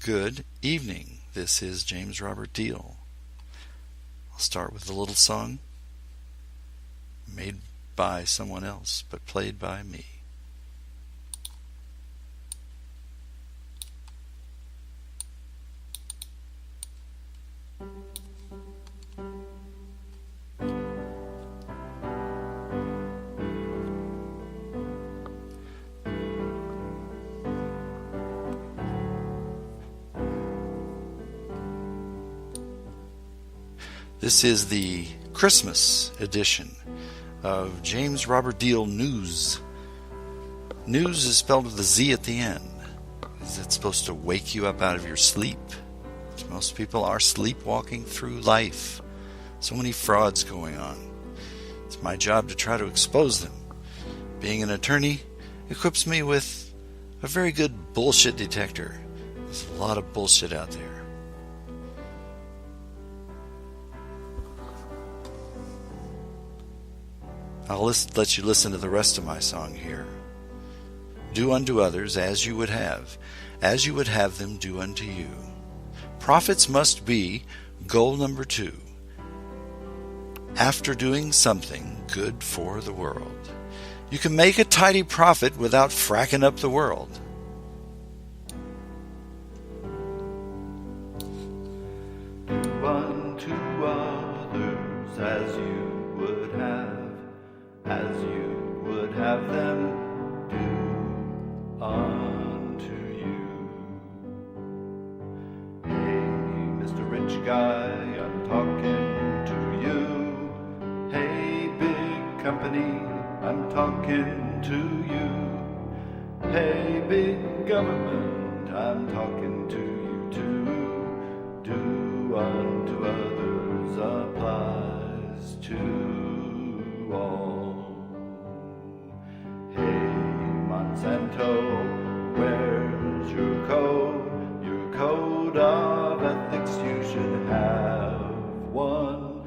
Good evening. This is James Robert Deal. I'll start with a little song made by someone else, but played by me. This is the Christmas edition of James Robert Deal News. News is spelled with a Z at the end. Is it supposed to wake you up out of your sleep? Most people are sleepwalking through life. So many frauds going on. It's my job to try to expose them. Being an attorney equips me with a very good bullshit detector. There's a lot of bullshit out there. I'll let you listen to the rest of my song here. Do unto others as you would have them do unto you. Profits must be goal number 2. After doing something good for the world. You can make a tidy profit without fracking up the world. Do unto others as you would have them do unto you. Hey, Mr. Rich Guy, I'm talking to you. Hey, big company, I'm talking to you. Hey, big government, I'm talking to you too. Do unto others applies to all. Monsanto, where's your code? Your code of ethics, you should have one.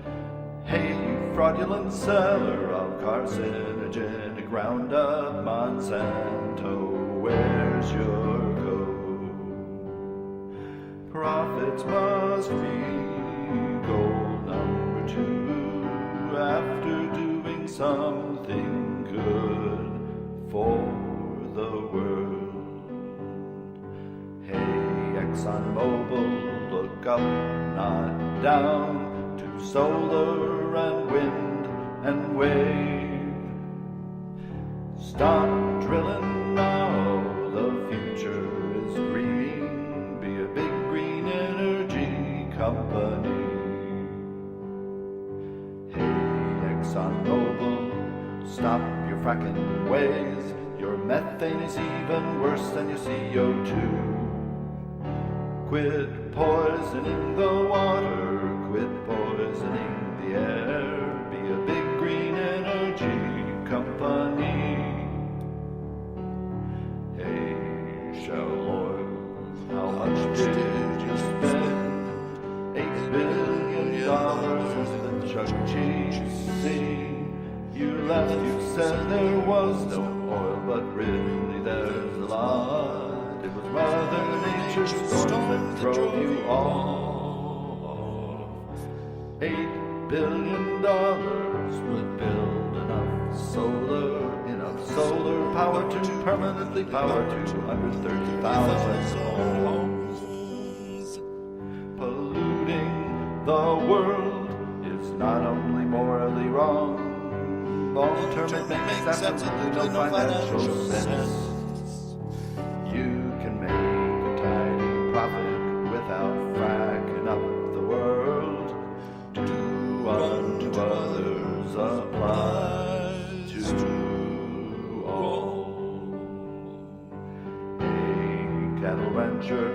Hey, you fraudulent seller of carcinogenic Roundup, Monsanto, where's your code? Profits must be goal number 2 after doing something good for the world. Hey, ExxonMobil, look up, not down, to solar and wind and wave. Stop drilling now, the future is green. Be a big green energy company. Hey, ExxonMobil, stop your fracking ways. Your methane is even worse than your CO2. Quit poisoning the water, quit poisoning the air. Be a big green energy company. Hey, Shell Oil, how much did you spend? $8 billion in the Chuck E. Cheese. You left, you said there was no oil, but really there's a lot. It was Mother Nature's storm that drove you off. $8 billion would build enough solar power to permanently power 230,000 homes. Polluting the world is not only morally wrong, long term it makes absolutely no financial sense. You can make a tiny profit without fracking up the world. Do unto others applies to all. Hey, cattle rancher,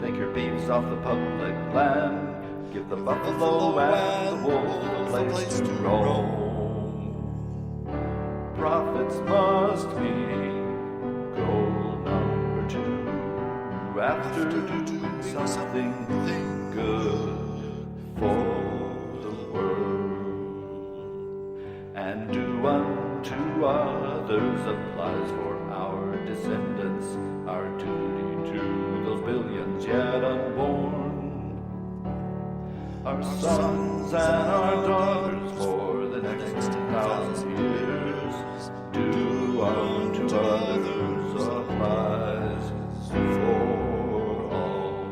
take your beeves off the public land. Give the buffalo and the wolf a place to roam. Profits must be goal number 2 after doing something good for the world. And do unto others applies for our descendants, our duty to those billions yet our sons and our daughters for the next 1,000 years. Do unto others applies for all.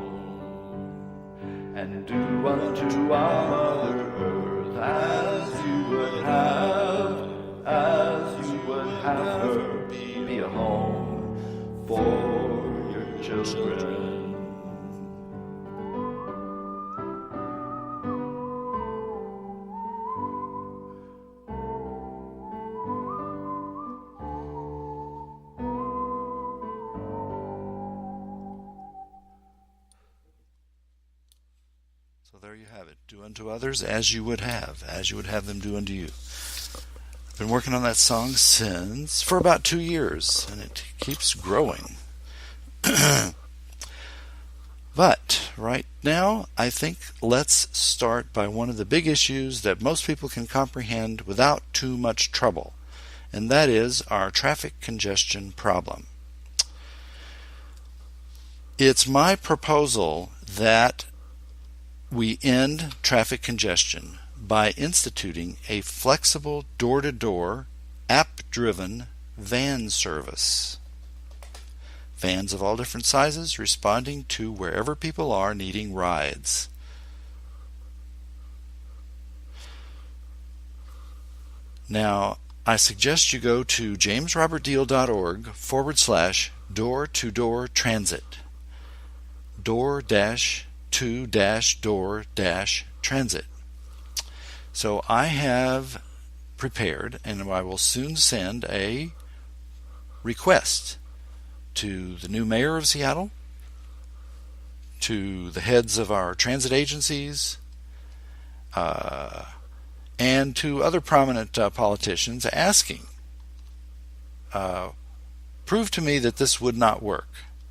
And do unto our Mother Earth as you would have her be a home for your children. So there you have it. Do unto others as you would have them do unto you. I've been working on that song for about 2 years, and it keeps growing. But right now, I think let's start by one of the big issues that most people can comprehend without too much trouble, and that is our traffic congestion problem. It's my proposal that we end traffic congestion by instituting a flexible door-to-door, app-driven van service. Vans of all different sizes responding to wherever people are needing rides. Now, I suggest you go to jamesrobertdeal.org/door-to-door transit. Door-to-door-transit. So I have prepared, and I will soon send a request to the new mayor of Seattle, to the heads of our transit agencies, and to other prominent politicians asking, prove to me that this would not work,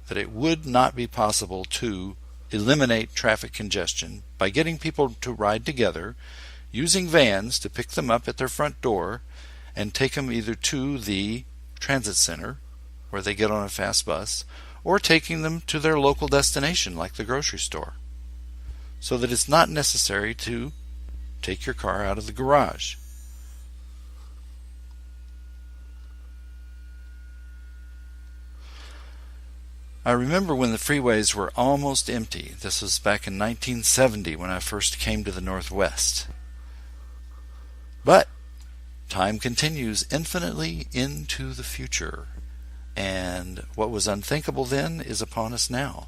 that it would not be possible to eliminate traffic congestion by getting people to ride together, using vans to pick them up at their front door and take them either to the transit center, where they get on a fast bus, or taking them to their local destination like the grocery store, so that it's not necessary to take your car out of the garage. I remember when the freeways were almost empty. This was back in 1970 when I first came to the Northwest. But time continues infinitely into the future, and what was unthinkable then is upon us now.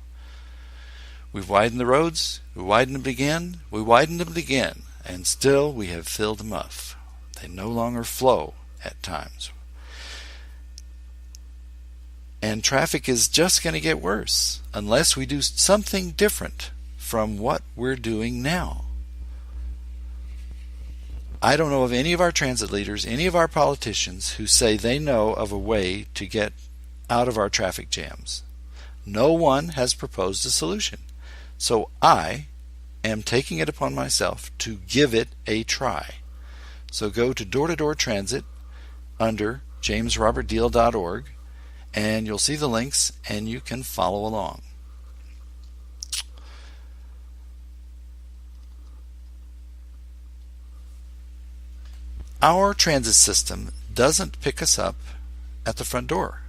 We've widened the roads, we widened them again, and still we have filled them up. They no longer flow at times. And traffic is just going to get worse unless we do something different from what we're doing now. I don't know of any of our transit leaders, any of our politicians who say they know of a way to get out of our traffic jams. No one has proposed a solution. So I am taking it upon myself to give it a try. So go to door-to-door transit under jamesrobertdeal.org, and you'll see the links and you can follow along. Our transit system doesn't pick us up at the front door,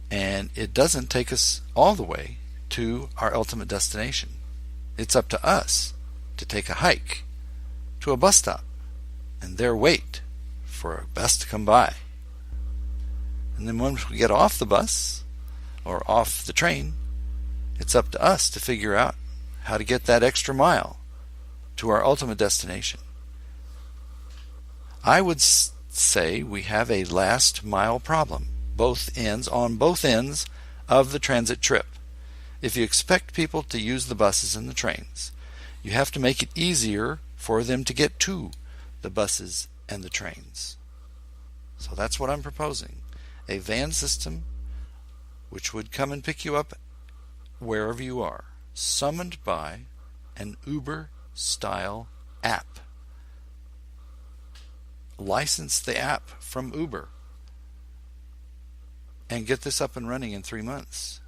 and it doesn't take us all the way to our ultimate destination. It's up to us to take a hike to a bus stop and there wait for a bus to come by. And then once we get off the bus or off the train, it's up to us to figure out how to get that extra mile to our ultimate destination. I would say we have a last mile problem, on both ends of the transit trip. If you expect people to use the buses and the trains, you have to make it easier for them to get to the buses and the trains. So that's what I'm proposing. A van system which would come and pick you up wherever you are, summoned by an Uber-style app. License the app from Uber and get this up and running in 3 months,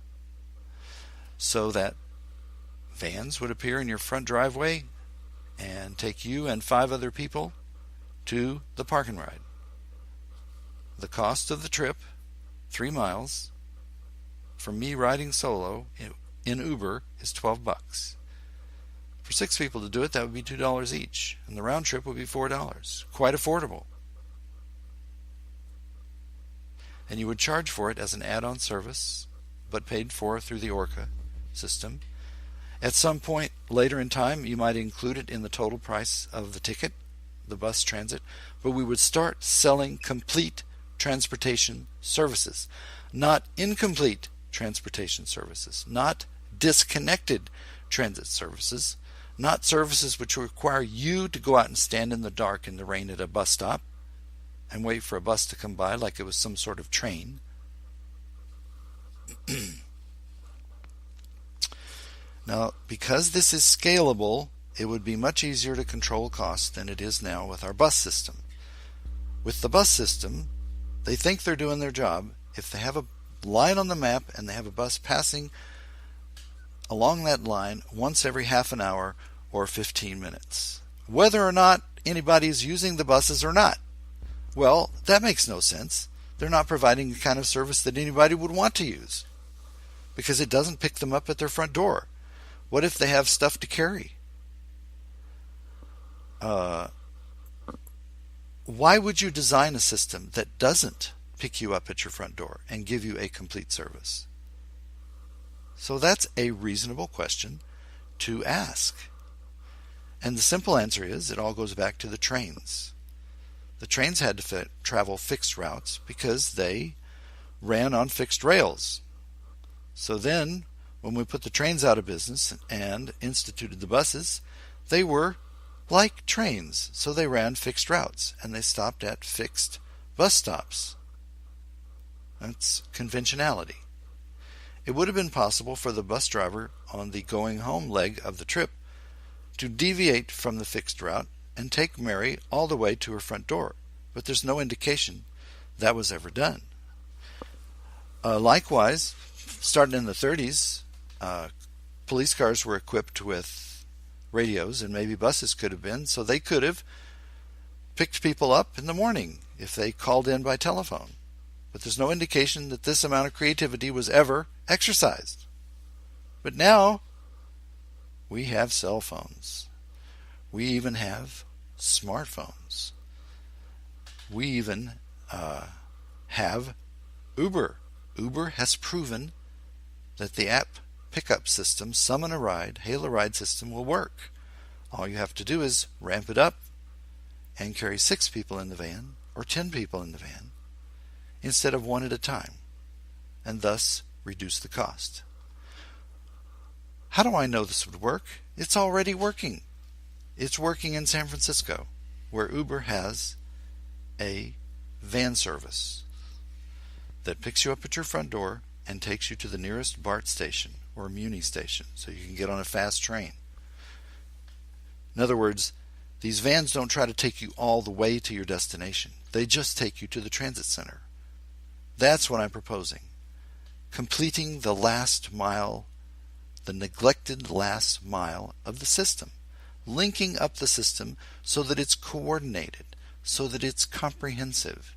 so that vans would appear in your front driveway and take you and 5 other people to the park and ride. The cost of the trip, 3 miles, for me riding solo in Uber is $12. For 6 people to do it, that would be $2 each, and the round trip would be $4. Quite affordable. And you would charge for it as an add-on service, but paid for through the Orca system. At some point later in time, you might include it in the total price of the ticket, the bus transit, but we would start selling complete transportation services, not incomplete transportation services, not disconnected transit services, not services which require you to go out and stand in the dark in the rain at a bus stop and wait for a bus to come by like it was some sort of train. Now, because this is scalable, it would be much easier to control costs than it is now with our bus system. With the bus system, they think they're doing their job if they have a line on the map and they have a bus passing along that line once every half an hour or 15 minutes. Whether or not anybody is using the buses or not. Well, that makes no sense. They're not providing the kind of service that anybody would want to use because it doesn't pick them up at their front door. What if they have stuff to carry? Why would you design a system that doesn't pick you up at your front door and give you a complete service? So that's a reasonable question to ask. And the simple answer is it all goes back to the trains. The trains had to travel fixed routes because they ran on fixed rails. So then, when we put the trains out of business and instituted the buses, they were like trains. So they ran fixed routes and they stopped at fixed bus stops. That's conventionality. It would have been possible for the bus driver on the going home leg of the trip to deviate from the fixed route and take Mary all the way to her front door, but there's no indication that was ever done. Likewise, starting in the 30s, police cars were equipped with radios, and maybe buses could have been, so they could have picked people up in the morning if they called in by telephone. But there's no indication that this amount of creativity was ever exercised. But now, we have cell phones. We even have smartphones. We even have Uber. Uber has proven that the app pickup system, Summon a Ride, Hail a Ride system will work. All you have to do is ramp it up and carry 6 people in the van or 10 people in the van instead of 1 at a time, and thus reduce the cost. How do I know this would work? It's already working. It's working in San Francisco, where Uber has a van service that picks you up at your front door and takes you to the nearest BART station or Muni station so you can get on a fast train. In other words, these vans don't try to take you all the way to your destination. They just take you to the transit center. That's what I'm proposing. Completing the last mile, the neglected last mile of the system. Linking up the system so that it's coordinated, so that it's comprehensive.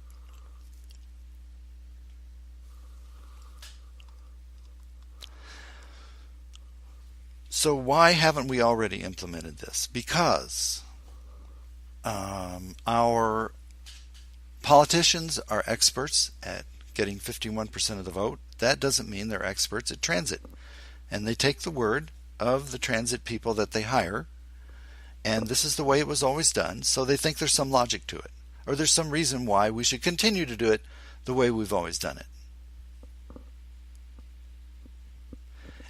So why haven't we already implemented this? Because our politicians are experts at getting 51% of the vote. That doesn't mean they're experts at transit. And they take the word of the transit people that they hire, and this is the way it was always done, so they think there's some logic to it, or there's some reason why we should continue to do it the way we've always done it.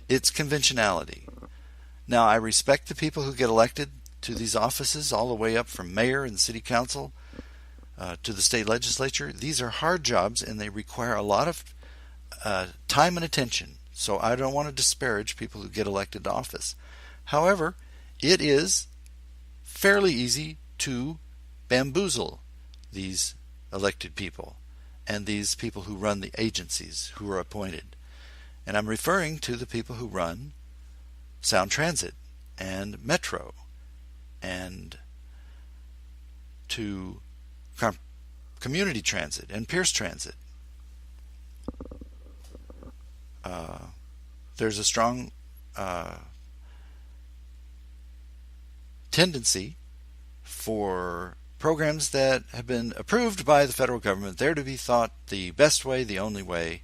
It's conventionality. Now, I respect the people who get elected to these offices, all the way up from mayor and city council to the state legislature. These are hard jobs, and they require a lot of time and attention. So I don't want to disparage people who get elected to office. However, it is fairly easy to bamboozle these elected people and these people who run the agencies who are appointed. And I'm referring to the people who run Sound Transit and Metro and to community transit and Pierce Transit. There's a strong tendency for programs that have been approved by the federal government, they're to be thought the best way, the only way,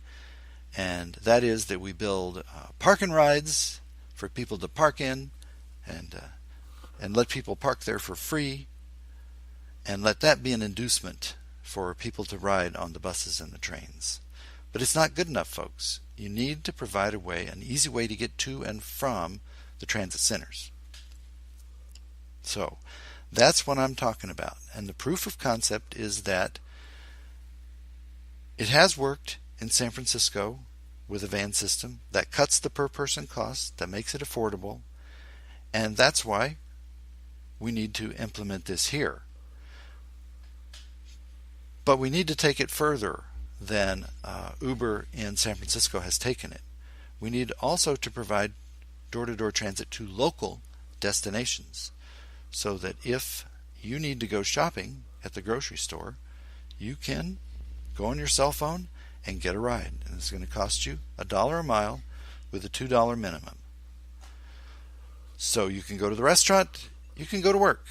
and that is that we build park and rides for people to park in and let people park there for free, and let that be an inducement for people to ride on the buses and the trains. But it's not good enough, folks. You need to provide a way, an easy way to get to and from the transit centers. So that's what I'm talking about. And the proof of concept is that it has worked in San Francisco with a van system that cuts the per person cost, that makes it affordable, and that's why we need to implement this here. But we need to take it further than Uber in San Francisco has taken it. We need also to provide door-to-door transit to local destinations, so that if you need to go shopping at the grocery store, you can go on your cell phone and get a ride. And it's going to cost you $1 a mile with a $2 minimum. So you can go to the restaurant, you can go to work,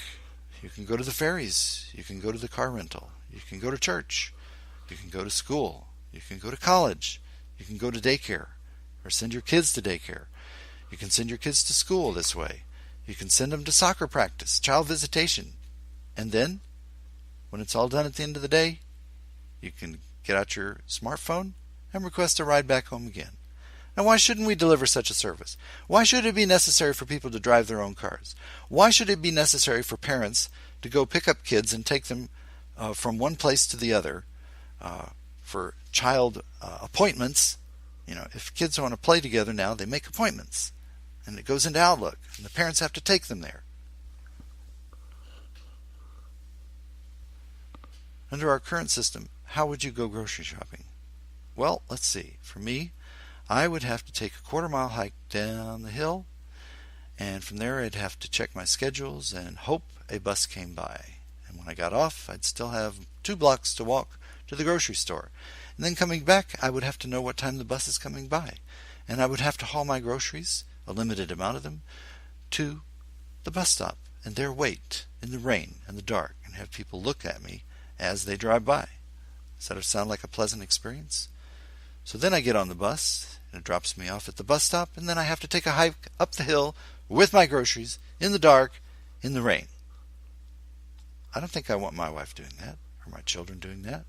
you can go to the ferries, you can go to the car rental, you can go to church, you can go to school, you can go to college, you can go to daycare, or send your kids to daycare. You can send your kids to school this way. You can send them to soccer practice, child visitation. And then, when it's all done at the end of the day, you can get out your smartphone and request a ride back home again. Now, why shouldn't we deliver such a service? Why should it be necessary for people to drive their own cars? Why should it be necessary for parents to go pick up kids and take them from one place to the other for child appointments? You know, if kids want to play together now, they make appointments. And it goes into Outlook, and the parents have to take them there. Under our current system, how would you go grocery shopping? Well, let's see. For me, I would have to take a quarter-mile hike down the hill, and from there I'd have to check my schedules and hope a bus came by. And when I got off, I'd still have 2 blocks to walk to the grocery store. And then coming back, I would have to know what time the bus is coming by. And I would have to haul my groceries, a limited amount of them, to the bus stop and there wait in the rain and the dark and have people look at me as they drive by. Does that sound like a pleasant experience? So then I get on the bus and it drops me off at the bus stop, and then I have to take a hike up the hill with my groceries in the dark, in the rain. I don't think I want my wife doing that or my children doing that.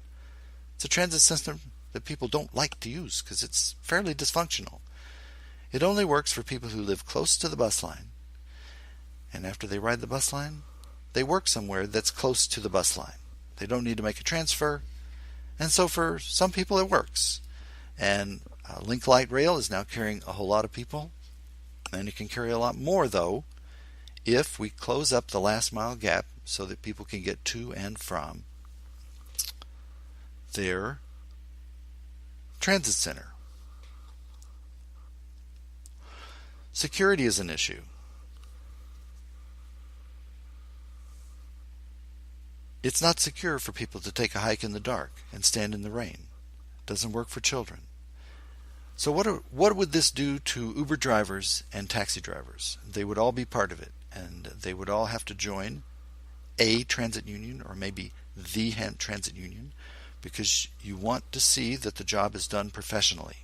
It's a transit system that people don't like to use because it's fairly dysfunctional. It only works for people who live close to the bus line, and after they ride the bus line, they work somewhere that's close to the bus line. They don't need to make a transfer, and so for some people it works. And Link Light Rail is now carrying a whole lot of people, and it can carry a lot more, though, if we close up the last mile gap so that people can get to and from their transit center. Security is an issue. It's not secure for people to take a hike in the dark and stand in the rain. It doesn't work for children. So what would this do to Uber drivers and taxi drivers? They would all be part of it, and they would all have to join a transit union or maybe the transit union, because you want to see that the job is done professionally.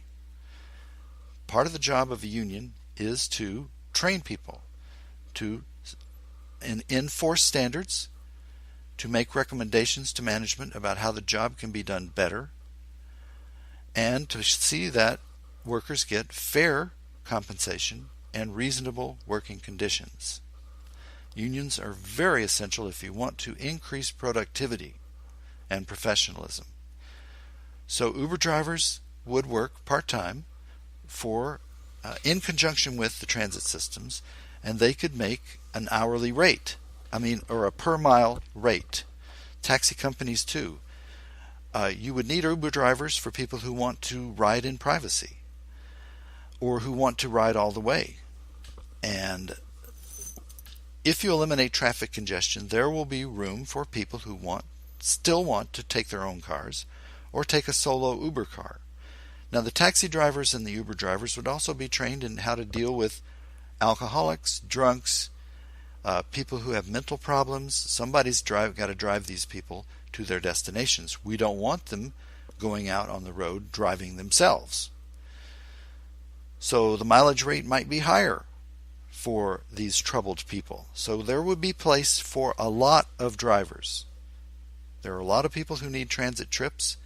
Part of the job of a union is to train people, to enforce standards, to make recommendations to management about how the job can be done better, and to see that workers get fair compensation and reasonable working conditions. Unions are very essential if you want to increase productivity and professionalism. So Uber drivers would work part-time in conjunction with the transit systems, and they could make an hourly rate, or a per mile rate. Taxi companies too. You would need Uber drivers for people who want to ride in privacy, or who want to ride all the way. And if you eliminate traffic congestion, there will be room for people who still want to take their own cars or take a solo Uber car. Now, the taxi drivers and the Uber drivers would also be trained in how to deal with alcoholics, drunks, people who have mental problems. Somebody's got to drive these people to their destinations. We don't want them going out on the road driving themselves. So the mileage rate might be higher for these troubled people. So there would be place for a lot of drivers. There are a lot of people who need transit trips,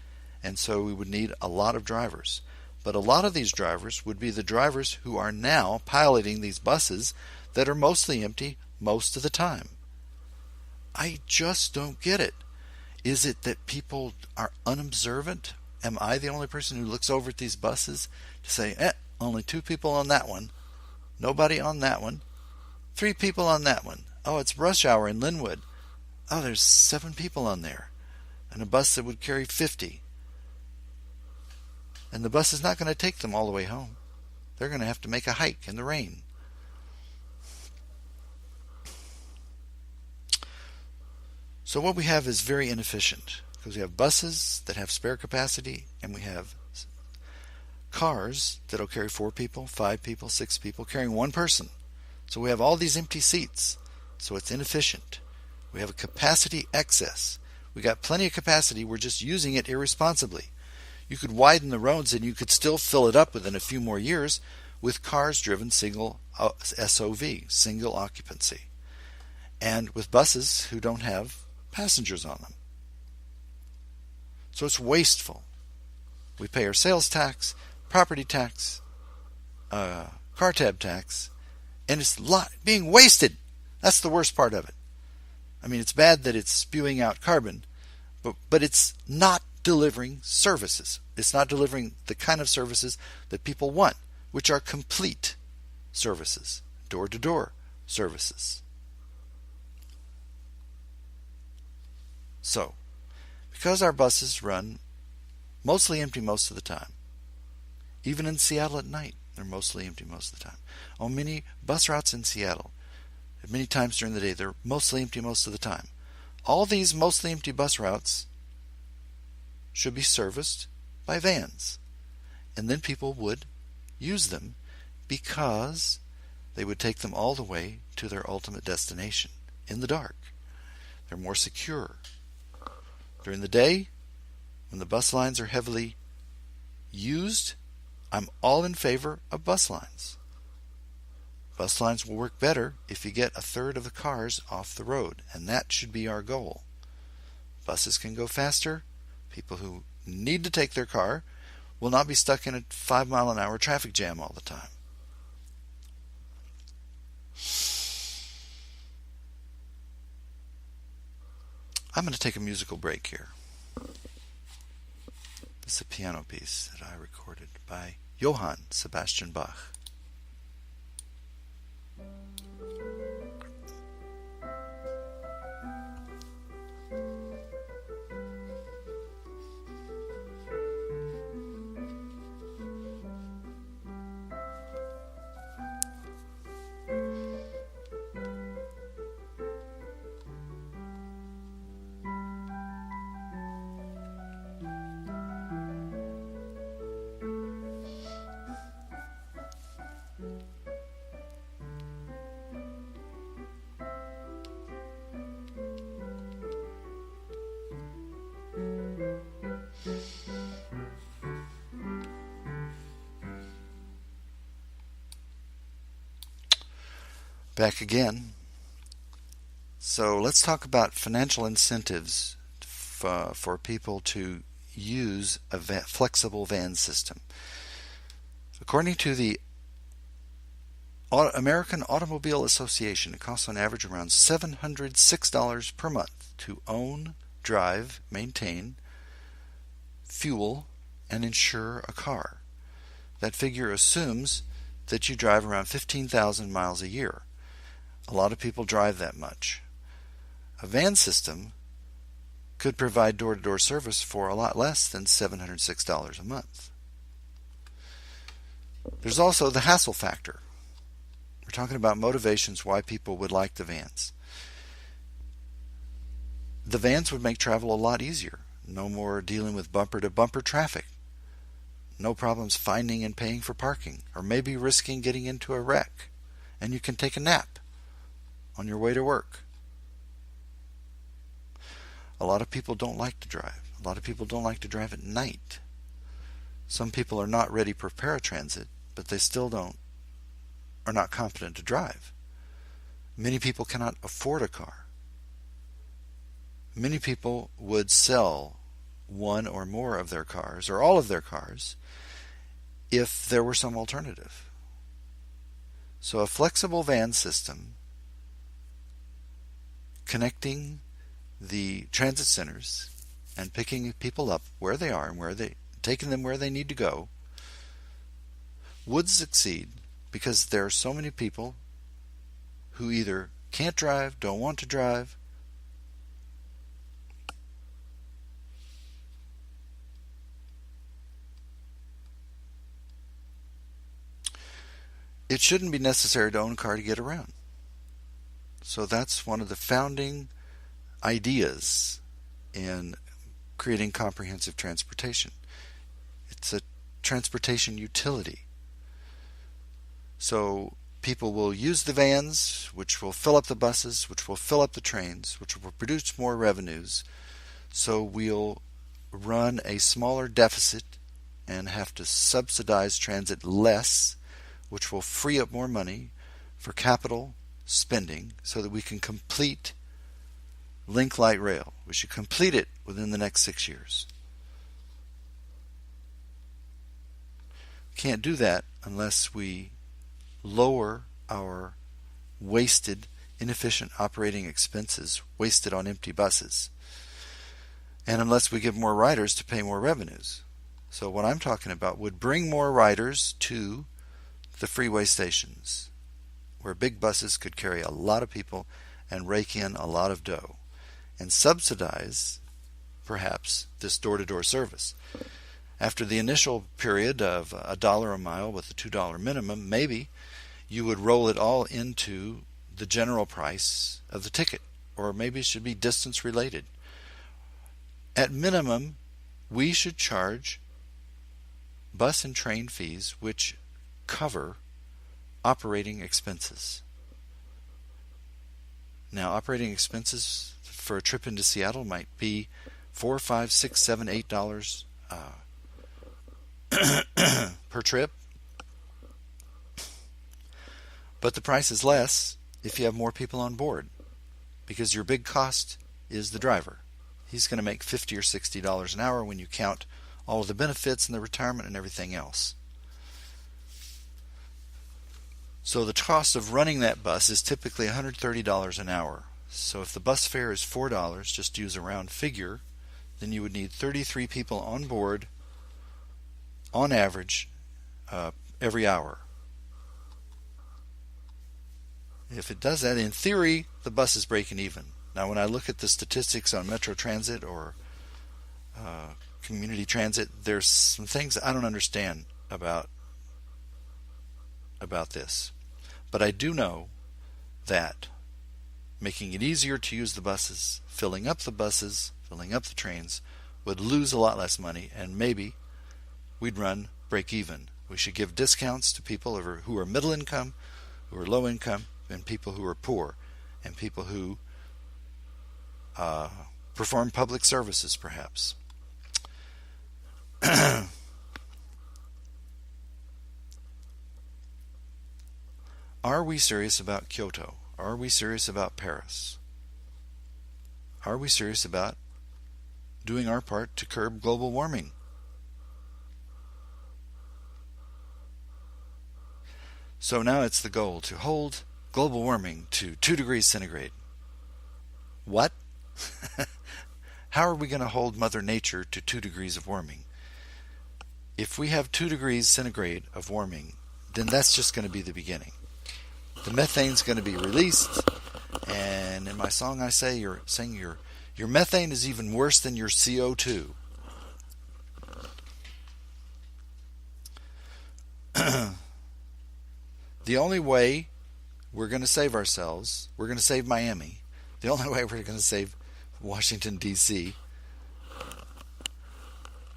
and so we would need a lot of drivers. But a lot of these drivers would be the drivers who are now piloting these buses that are mostly empty most of the time. I just don't get it. Is it that people are unobservant? Am I the only person who looks over at these buses to say, only 2 people on that one, nobody on that one, 3 people on that one. Oh, it's rush hour in Linwood. Oh, there's 7 people on there. And a bus that would carry 50. And the bus is not going to take them all the way home. They're going to have to make a hike in the rain. So what we have is very inefficient, because we have buses that have spare capacity, and we have cars that'll carry 4 people, 5 people, 6 people, carrying 1 person. So we have all these empty seats. So it's inefficient. We have a capacity excess. We got plenty of capacity. We're just using it irresponsibly. You could widen the roads and you could still fill it up within a few more years with cars driven single SOV, single occupancy, and with buses who don't have passengers on them. So it's wasteful. We pay our sales tax, property tax, car tab tax, and it's being wasted. That's the worst part of it. I mean, it's bad that it's spewing out carbon, but it's not delivering services. It's not delivering the kind of services that people want, which are complete services, door-to-door services. So, because our buses run mostly empty most of the time, even in Seattle at night, they're mostly empty most of the time. On many bus routes in Seattle, many times during the day, they're mostly empty most of the time. All these mostly empty bus routes should be serviced by vans. And then people would use them because they would take them all the way to their ultimate destination in the dark. They're more secure. During the day, when the bus lines are heavily used, I'm all in favor of bus lines. Bus lines will work better if you get 1/3 of the cars off the road, and that should be our goal. Buses can go faster. People who need to take their car will not be stuck in a 5-mile-an-hour traffic jam all the time. I'm going to take a musical break here. This is a piano piece that I recorded by Johann Sebastian Bach. Back again. So let's talk about financial incentives for people to use a flexible van system. According to the American Automobile Association, it costs on average around $706 per month to own, drive, maintain, fuel, and insure a car. That figure assumes that you drive around 15,000 miles a year. A lot of people drive that much. A van system could provide door-to-door service for a lot less than $706 a month. There's also the hassle factor. We're talking about motivations why people would like the vans. The vans would make travel a lot easier. No more dealing with bumper-to-bumper traffic. No problems finding and paying for parking, or maybe risking getting into a wreck. And you can take a nap on your way to work. A lot of people don't like to drive. A lot of people don't like to drive at night. Some people are not ready for paratransit, but they still are not competent to drive. Many people cannot afford a car. Many people would sell one or more of their cars, or all of their cars, if there were some alternative. So a flexible van system connecting the transit centers and picking people up where they are and taking them where they need to go would succeed, because there are so many people who either can't drive, don't want to drive, it shouldn't be necessary to own a car to get around. So that's one of the founding ideas in creating comprehensive transportation. It's a transportation utility. So people will use the vans, which will fill up the buses, which will fill up the trains, which will produce more revenues. So we'll run a smaller deficit and have to subsidize transit less, which will free up more money for capital spending so that we can complete Link Light Rail. We should complete it within the next 6 years. Can't do that unless we lower our wasted, inefficient operating expenses wasted on empty buses, and unless we give more riders to pay more revenues. So what I'm talking about would bring more riders to the freeway stations, where big buses could carry a lot of people and rake in a lot of dough, and subsidize, perhaps, this door-to-door service. After the initial period of $1 a mile with a $2 minimum, maybe you would roll it all into the general price of the ticket, or maybe it should be distance related. At minimum, we should charge bus and train fees which cover operating expenses. Now, operating expenses for a trip into Seattle might be $4, $5, $6, $7, $8 per trip. But the price is less if you have more people on board, because your big cost is the driver. He's going to make $50 or $60 an hour when you count all of the benefits and the retirement and everything else. So the cost of running that bus is typically $130 an hour. So if the bus fare is $4, just to use a round figure, then you would need 33 people on board on average every hour. If it does that, in theory, the bus is breaking even. Now, when I look at the statistics on Metro Transit or community transit, there's some things I don't understand about this. But I do know that making it easier to use the buses, filling up the trains, would lose a lot less money, and maybe we'd run break even. We should give discounts to people who are middle income, who are low income, and people who are poor, and people who perform public services, perhaps. Are we serious about Kyoto? Are we serious about Paris? Are we serious about doing our part to curb global warming? So now it's the goal to hold global warming to 2 degrees centigrade. What? How are we going to hold Mother Nature to 2 degrees of warming? If we have 2 degrees centigrade of warming, then that's just going to be the beginning. The methane's going to be released, and in my song I say your methane is even worse than your CO2. The only way we're going to save ourselves. We're going to save Miami. The only way we're going to save Washington, D.C.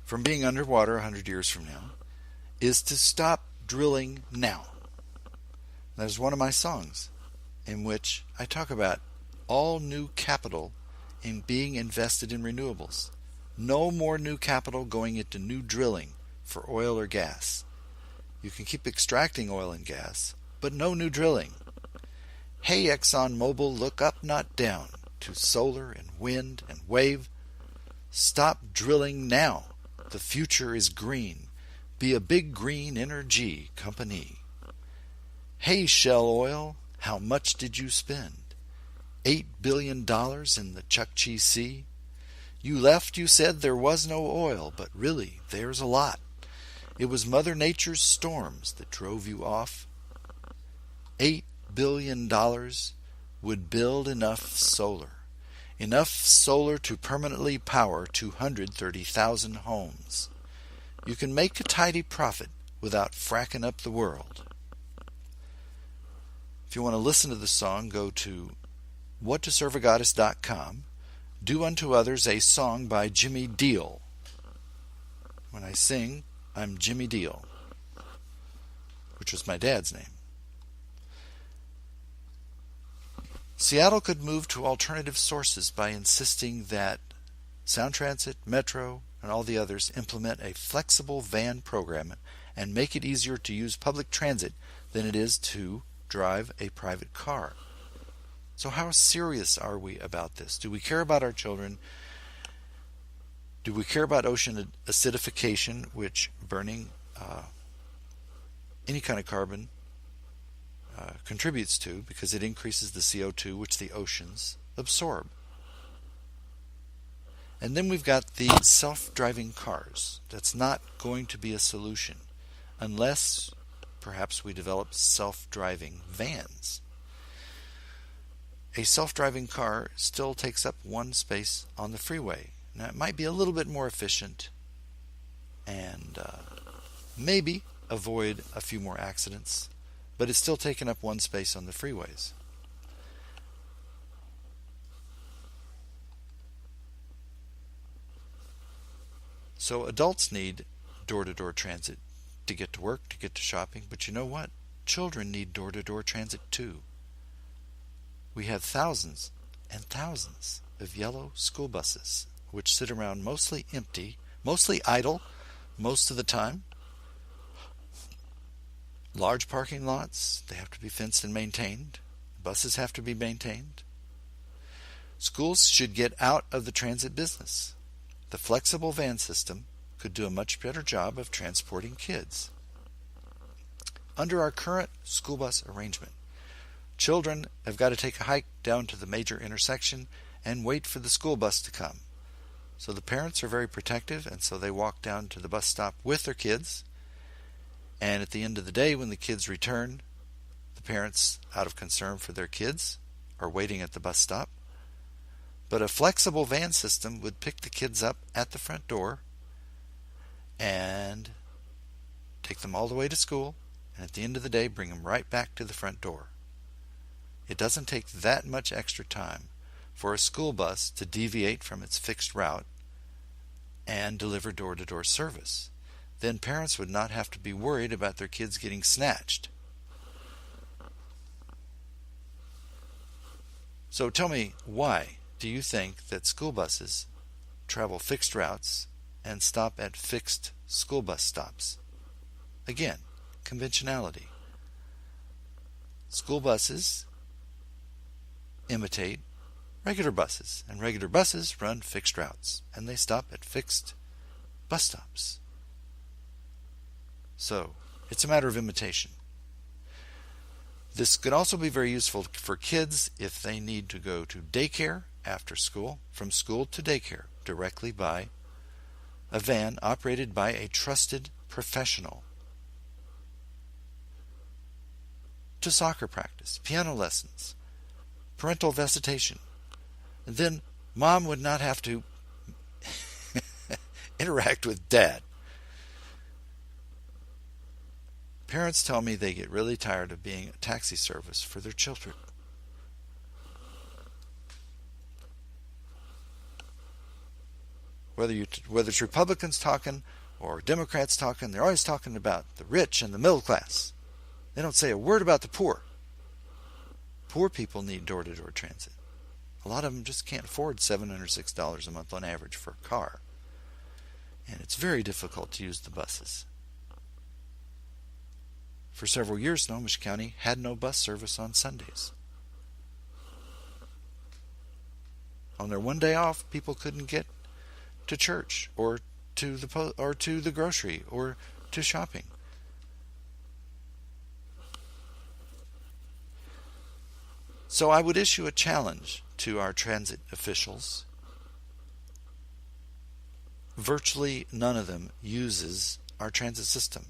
from being underwater 100 years from now is to stop drilling now. There's one of my songs in which I talk about all new capital in being invested in renewables. No more new capital going into new drilling for oil or gas. You can keep extracting oil and gas, but no new drilling. Hey, ExxonMobil, look up, not down, to solar and wind and wave. Stop drilling now. The future is green. Be a big green energy company. Hey, Shell Oil, how much did you spend? $8 billion in the Chukchi Sea? You left, you said there was no oil, but really, there's a lot. It was Mother Nature's storms that drove you off. $8 billion would build enough solar to permanently power 230,000 homes. You can make a tidy profit without fracking up the world. If you want to listen to the song, go to whattoserveagoddess.com. Do Unto Others, a song by Jimmy Deal. When I sing, I'm Jimmy Deal, which was my dad's name. Seattle could move to alternative sources by insisting that Sound Transit, Metro, and all the others implement a flexible van program and make it easier to use public transit than it is to drive a private car. So how serious are we about this? Do we care about our children? Do we care about ocean acidification, which burning any kind of carbon contributes to, because it increases the CO2 which the oceans absorb? And then we've got the self-driving cars. That's not going to be a solution unless perhaps we develop self-driving vans. A self-driving car still takes up one space on the freeway. Now, it might be a little bit more efficient and maybe avoid a few more accidents, but it's still taking up one space on the freeways. So adults need door-to-door transit to get to work, to get to shopping, but you know what? Children need door-to-door transit too. We have thousands and thousands of yellow school buses which sit around mostly empty, mostly idle most of the time. Large parking lots, they have to be fenced and maintained. Buses have to be maintained. Schools should get out of the transit business. The flexible van system could do a much better job of transporting kids. Under our current school bus arrangement, children have got to take a hike down to the major intersection and wait for the school bus to come. So the parents are very protective, and so they walk down to the bus stop with their kids. And at the end of the day, when the kids return, the parents, out of concern for their kids, are waiting at the bus stop. But a flexible van system would pick the kids up at the front door and take them all the way to school, and at the end of the day bring them right back to the front door. It doesn't take that much extra time for a school bus to deviate from its fixed route and deliver door-to-door service. Then parents would not have to be worried about their kids getting snatched. So tell me, why do you think that school buses travel fixed routes and stop at fixed school bus stops? Again, conventionality. School buses imitate regular buses, and regular buses run fixed routes, and they stop at fixed bus stops. So, it's a matter of imitation. This could also be very useful for kids if they need to go to daycare after school, from school to daycare, directly by a van operated by a trusted professional. To soccer practice, piano lessons, parental visitation. And then mom would not have to interact with dad. Parents tell me they get really tired of being a taxi service for their children. Whether it's Republicans talking or Democrats talking, they're always talking about the rich and the middle class. They don't say a word about the poor. Poor people need door-to-door transit. A lot of them just can't afford $706 a month on average for a car. And it's very difficult to use the buses. For several years, Snohomish County had no bus service on Sundays. On their one day off, people couldn't get to church or to the grocery or to shopping. So I would issue a challenge to our transit officials. Virtually none of them uses our transit system.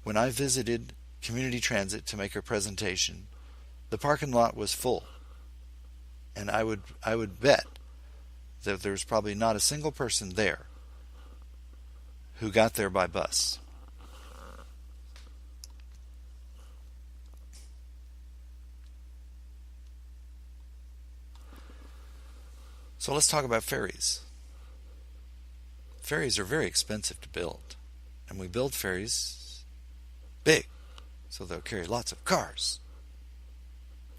When I visited Community Transit to make a presentation, the parking lot was full. And I would bet that there's probably not a single person there who got there by bus. So let's talk about ferries. Ferries are very expensive to build, and we build ferries big, so they'll carry lots of cars,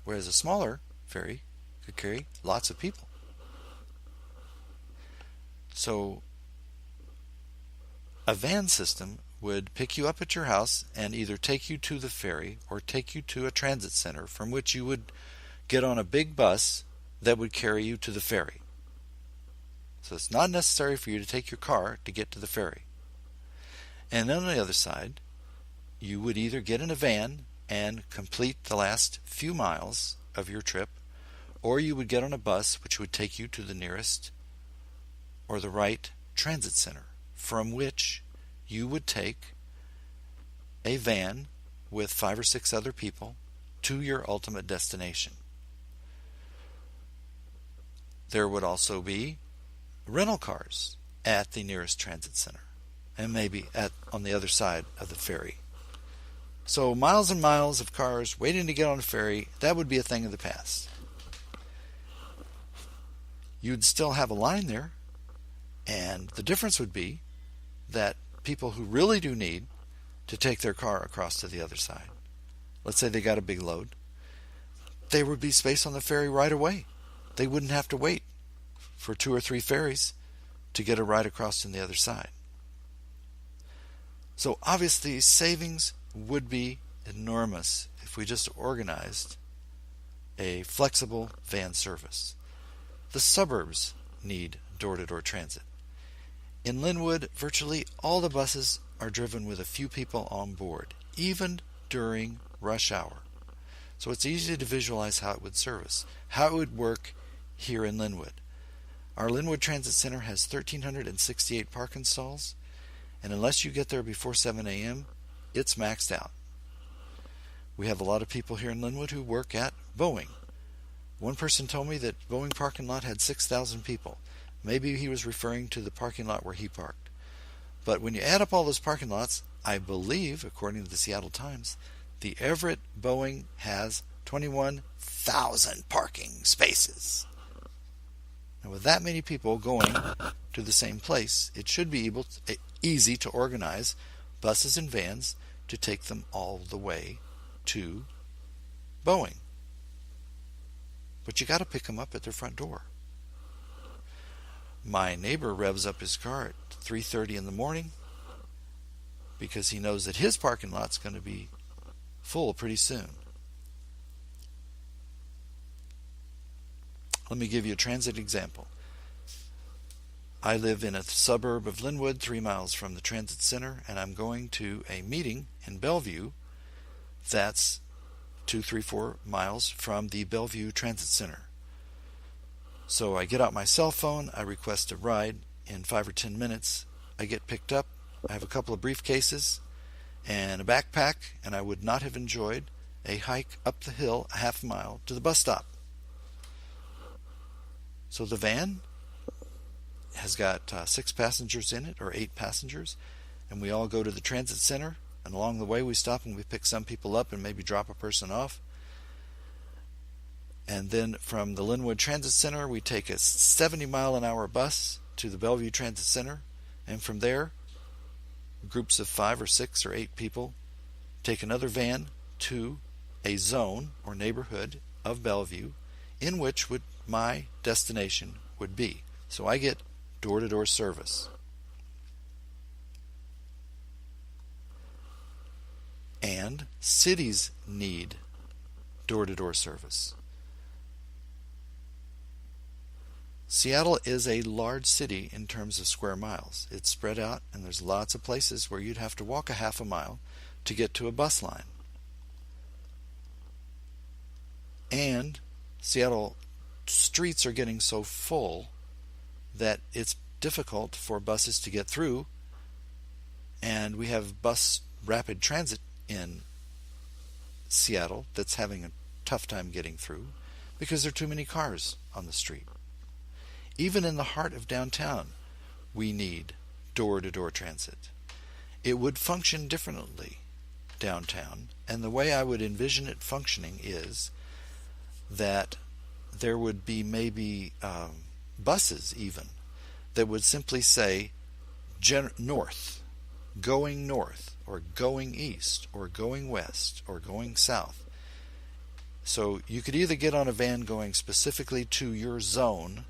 whereas a smaller ferry could carry lots of people. So a van system would pick you up at your house and either take you to the ferry or take you to a transit center from which you would get on a big bus that would carry you to the ferry. So it's not necessary for you to take your car to get to the ferry. And on the other side, you would either get in a van and complete the last few miles of your trip, or you would get on a bus which would take you to the nearest or the right transit center, from which you would take a van with 5 or 6 other people to your ultimate destination. There would also be rental cars at the nearest transit center, and maybe on the other side of the ferry. So miles and miles of cars waiting to get on a ferry, that would be a thing of the past. You'd still have a line there, and the difference would be that people who really do need to take their car across to the other side, let's say they got a big load, there would be space on the ferry right away. They wouldn't have to wait for 2 or 3 ferries to get a ride across to the other side. So obviously savings would be enormous if we just organized a flexible van service. The suburbs need door-to-door transit. In Linwood, virtually all the buses are driven with a few people on board, even during rush hour. So it's easy to visualize how it would service, how it would work here in Linwood. Our Linwood Transit Center has 1,368 parking stalls, and unless you get there before 7 a.m., it's maxed out. We have a lot of people here in Linwood who work at Boeing. One person told me that Boeing parking lot had 6,000 people. Maybe he was referring to the parking lot where he parked. But when you add up all those parking lots, I believe, according to the Seattle Times, the Everett Boeing has 21,000 parking spaces. And with that many people going to the same place, it should be easy to organize buses and vans to take them all the way to Boeing. But you got to pick them up at their front door. My neighbor revs up his car at 3:30 in the morning because he knows that his parking lot's going to be full pretty soon. Let me give you a transit example. I live in a suburb of Linwood, 3 miles from the transit center, and I'm going to a meeting in Bellevue that's 2, 3, 4 miles from the Bellevue Transit Center. So I get out my cell phone, I request a ride. In 5 or 10 minutes, I get picked up. I have a couple of briefcases and a backpack, and I would not have enjoyed a hike up the hill a half mile to the bus stop. So the van has got 6 passengers in it, or 8 passengers, and we all go to the transit center And along the way we stop and we pick some people up and maybe drop a person off. And then from the Linwood Transit Center, we take a 70-mile-an-hour bus to the Bellevue Transit Center. And from there, groups of 5 or 6 or 8 people take another van to a zone or neighborhood of Bellevue in which my destination would be. So I get door-to-door service. And cities need door-to-door service. Seattle is a large city in terms of square miles. It's spread out, and there's lots of places where you'd have to walk a half a mile to get to a bus line. And Seattle streets are getting so full that it's difficult for buses to get through, and we have bus rapid transit in Seattle that's having a tough time getting through because there are too many cars on the street. Even in the heart of downtown, we need door-to-door transit. It would function differently downtown, and the way I would envision it functioning is that there would be maybe buses even that would simply say north, or going east, or going west, or going south. So you could either get on a van going specifically to your zone,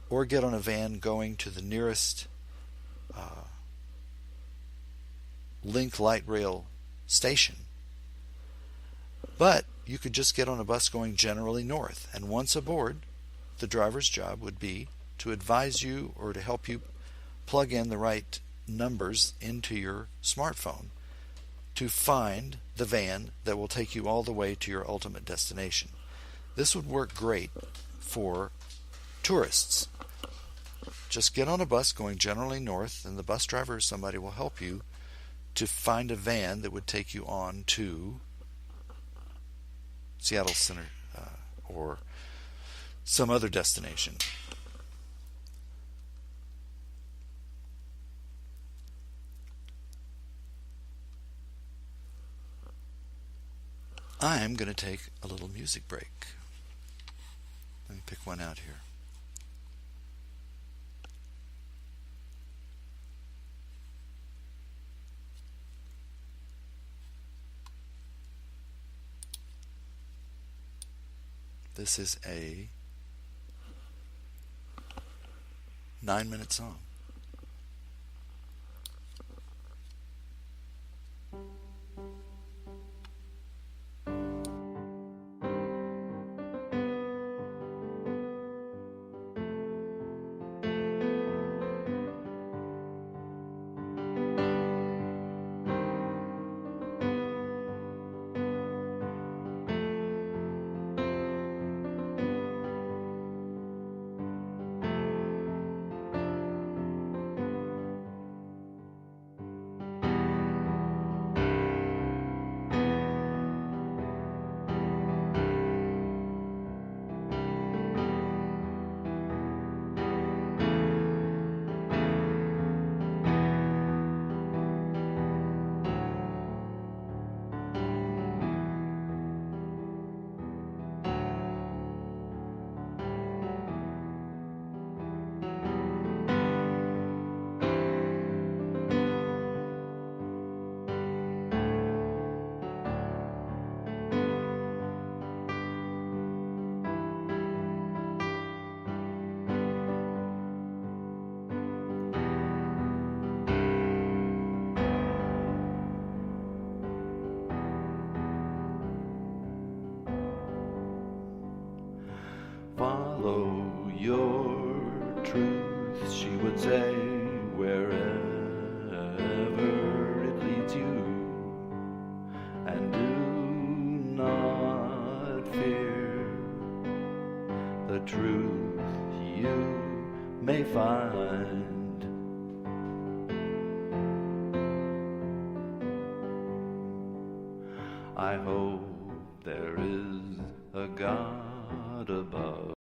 or get on a van going to the nearest Link light rail station. But you could just get on a bus going generally north, and once aboard, the driver's job would be to advise you or to help you plug in the right numbers into your smartphone to find the van that will take you all the way to your ultimate destination. This would work great for tourists. Just get on a bus going generally north, and the bus driver or somebody will help you to find a van that would take you on to Seattle Center or some other destination. I'm going to take a little music break. Let me pick one out here. This is a 9-minute song. Follow your truth, she would say, wherever it leads you, and do not fear the truth you may find. I hope there is a God above.